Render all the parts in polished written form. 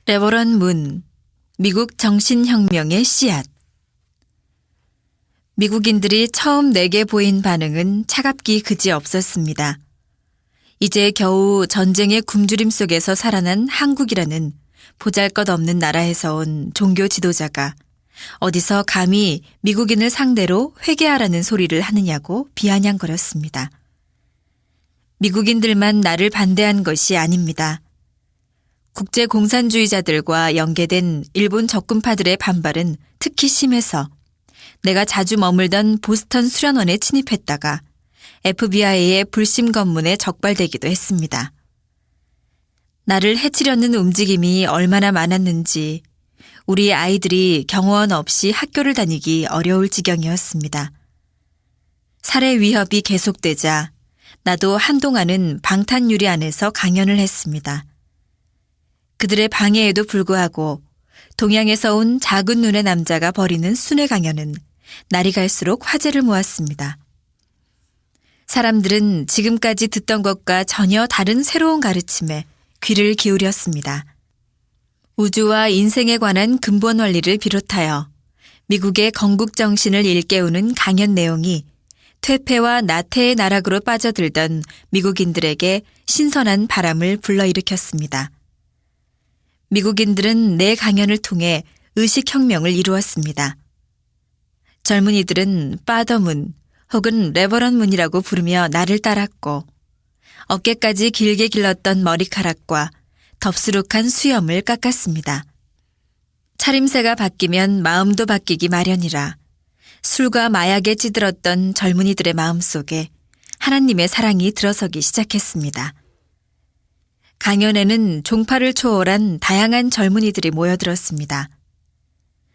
레버런 문, 미국 정신혁명의 씨앗. 미국인들이 처음 내게 보인 반응은 차갑기 그지없었습니다. 이제 겨우 전쟁의 굶주림 속에서 살아난 한국이라는 보잘것없는 나라에서 온 종교 지도자가 어디서 감히 미국인을 상대로 회개하라는 소리를 하느냐고 비아냥거렸습니다. 미국인들만 나를 반대한 것이 아닙니다. 국제공산주의자들과 연계된 일본 적군파들의 반발은 특히 심해서 내가 자주 머물던 보스턴 수련원에 침입했다가 FBI의 불심 검문에 적발되기도 했습니다. 나를 해치려는 움직임이 얼마나 많았는지 우리 아이들이 경호원 없이 학교를 다니기 어려울 지경이었습니다. 살해 위협이 계속되자 나도 한동안은 방탄유리 안에서 강연을 했습니다. 그들의 방해에도 불구하고 동양에서 온 작은 눈의 남자가 벌이는 순회 강연은 날이 갈수록 화제를 모았습니다. 사람들은 지금까지 듣던 것과 전혀 다른 새로운 가르침에 귀를 기울였습니다. 우주와 인생에 관한 근본 원리를 비롯하여 미국의 건국 정신을 일깨우는 강연 내용이 퇴폐와 나태의 나락으로 빠져들던 미국인들에게 신선한 바람을 불러일으켰습니다. 미국인들은 내 강연을 통해 의식혁명을 이루었습니다. 젊은이들은 파더문 혹은 레버런 문이라고 부르며 나를 따랐고 어깨까지 길게 길렀던 머리카락과 덥수룩한 수염을 깎았습니다. 차림새가 바뀌면 마음도 바뀌기 마련이라 술과 마약에 찌들었던 젊은이들의 마음속에 하나님의 사랑이 들어서기 시작했습니다. 강연에는 종파를 초월한 다양한 젊은이들이 모여들었습니다.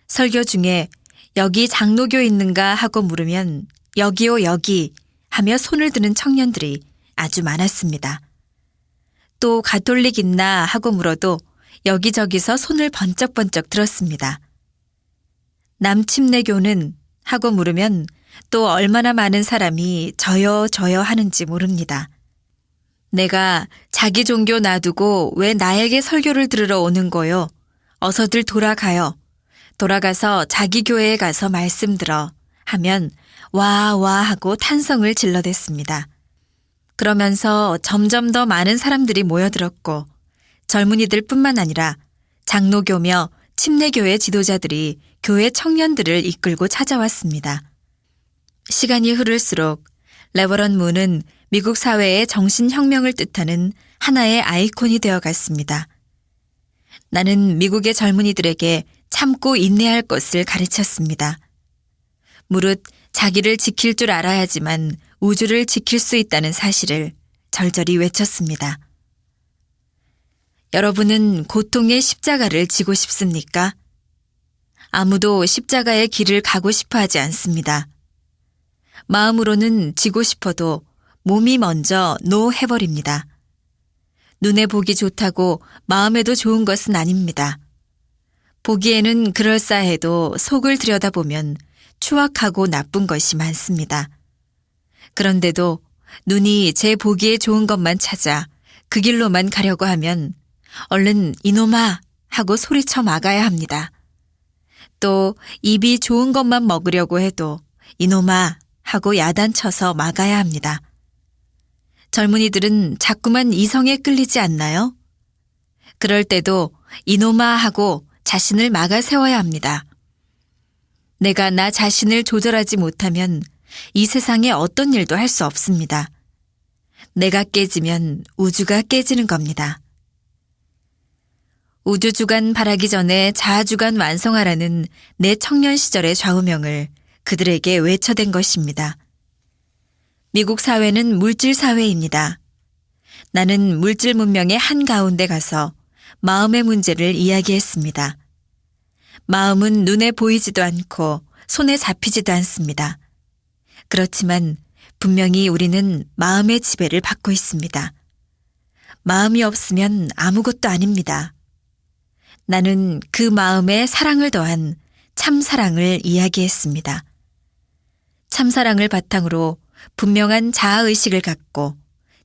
설교 중에 여기 장로교 있는가 하고 물으면 여기요 여기 하며 손을 드는 청년들이 아주 많았습니다. 또 가톨릭 있나 하고 물어도 여기저기서 손을 번쩍번쩍 들었습니다. 남침례교는 하고 물으면 또 얼마나 많은 사람이 저요 하는지 모릅니다. 내가 자기 종교 놔두고 왜 나에게 설교를 들으러 오는 거요? 어서들 돌아가요. 돌아가서 자기 교회에 가서 말씀 들어 하면 와 하고 탄성을 질러댔습니다. 그러면서 점점 더 많은 사람들이 모여들었고 젊은이들 뿐만 아니라 장로교며 침례교회 지도자들이 교회 청년들을 이끌고 찾아왔습니다. 시간이 흐를수록 레버런 문은 미국 사회의 정신혁명을 뜻하는 하나의 아이콘이 되어갔습니다. 나는 미국의 젊은이들에게 참고 인내할 것을 가르쳤습니다. 무릇 자기를 지킬 줄 알아야지만 우주를 지킬 수 있다는 사실을 절절히 외쳤습니다. 여러분은 고통의 십자가를 지고 싶습니까? 아무도 십자가의 길을 가고 싶어 하지 않습니다. 마음으로는 지고 싶어도 몸이 먼저 해버립니다. 눈에 보기 좋다고 마음에도 좋은 것은 아닙니다. 보기에는 그럴싸해도 속을 들여다보면 추악하고 나쁜 것이 많습니다. 그런데도 눈이 제 보기에 좋은 것만 찾아 그 길로만 가려고 하면 얼른 이놈아 하고 소리쳐 막아야 합니다. 또 입이 좋은 것만 먹으려고 해도 이놈아 하고 야단쳐서 막아야 합니다. 젊은이들은 자꾸만 이성에 끌리지 않나요? 그럴 때도 이놈아 하고 자신을 막아 세워야 합니다. 내가 나 자신을 조절하지 못하면 이 세상에 어떤 일도 할 수 없습니다. 내가 깨지면 우주가 깨지는 겁니다. 우주주간 바라기 전에 자아주간 완성하라는 내 청년 시절의 좌우명을 그들에게 외쳐댄 것입니다. 미국 사회는 물질 사회입니다. 나는 물질 문명의 한가운데 가서 마음의 문제를 이야기했습니다. 마음은 눈에 보이지도 않고 손에 잡히지도 않습니다. 그렇지만 분명히 우리는 마음의 지배를 받고 있습니다. 마음이 없으면 아무것도 아닙니다. 나는 그 마음에 사랑을 더한 참사랑을 이야기했습니다. 참사랑을 바탕으로 분명한 자아의식을 갖고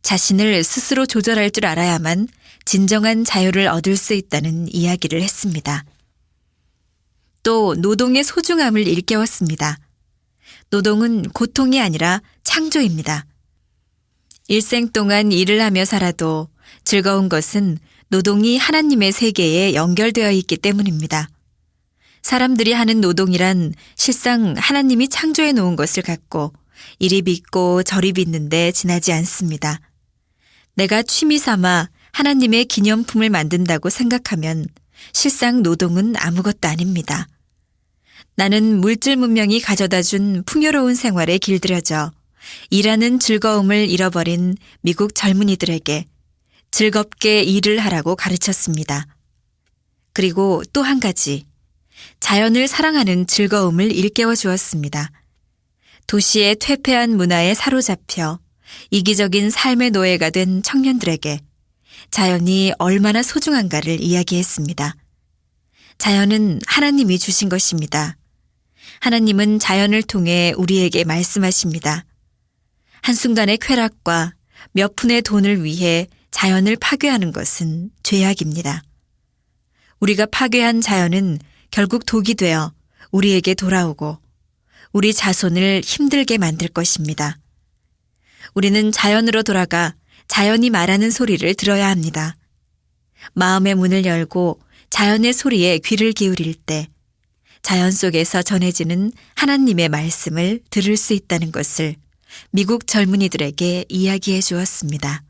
자신을 스스로 조절할 줄 알아야만 진정한 자유를 얻을 수 있다는 이야기를 했습니다. 또 노동의 소중함을 일깨웠습니다. 노동은 고통이 아니라 창조입니다. 일생 동안 일을 하며 살아도 즐거운 것은 노동이 하나님의 세계에 연결되어 있기 때문입니다. 사람들이 하는 노동이란 실상 하나님이 창조해 놓은 것을 갖고 이리 빚고 저리 빚는데 지나지 않습니다. 내가 취미 삼아 하나님의 기념품을 만든다고 생각하면 실상 노동은 아무것도 아닙니다. 나는 물질 문명이 가져다 준 풍요로운 생활에 길들여져 일하는 즐거움을 잃어버린 미국 젊은이들에게 즐겁게 일을 하라고 가르쳤습니다. 그리고 또 한 가지, 자연을 사랑하는 즐거움을 일깨워 주었습니다. 도시의 퇴폐한 문화에 사로잡혀 이기적인 삶의 노예가 된 청년들에게 자연이 얼마나 소중한가를 이야기했습니다. 자연은 하나님이 주신 것입니다. 하나님은 자연을 통해 우리에게 말씀하십니다. 한순간의 쾌락과 몇 푼의 돈을 위해 자연을 파괴하는 것은 죄악입니다. 우리가 파괴한 자연은 결국 독이 되어 우리에게 돌아오고 우리 자손을 힘들게 만들 것입니다. 우리는 자연으로 돌아가 자연이 말하는 소리를 들어야 합니다. 마음의 문을 열고 자연의 소리에 귀를 기울일 때 자연 속에서 전해지는 하나님의 말씀을 들을 수 있다는 것을 미국 젊은이들에게 이야기해 주었습니다.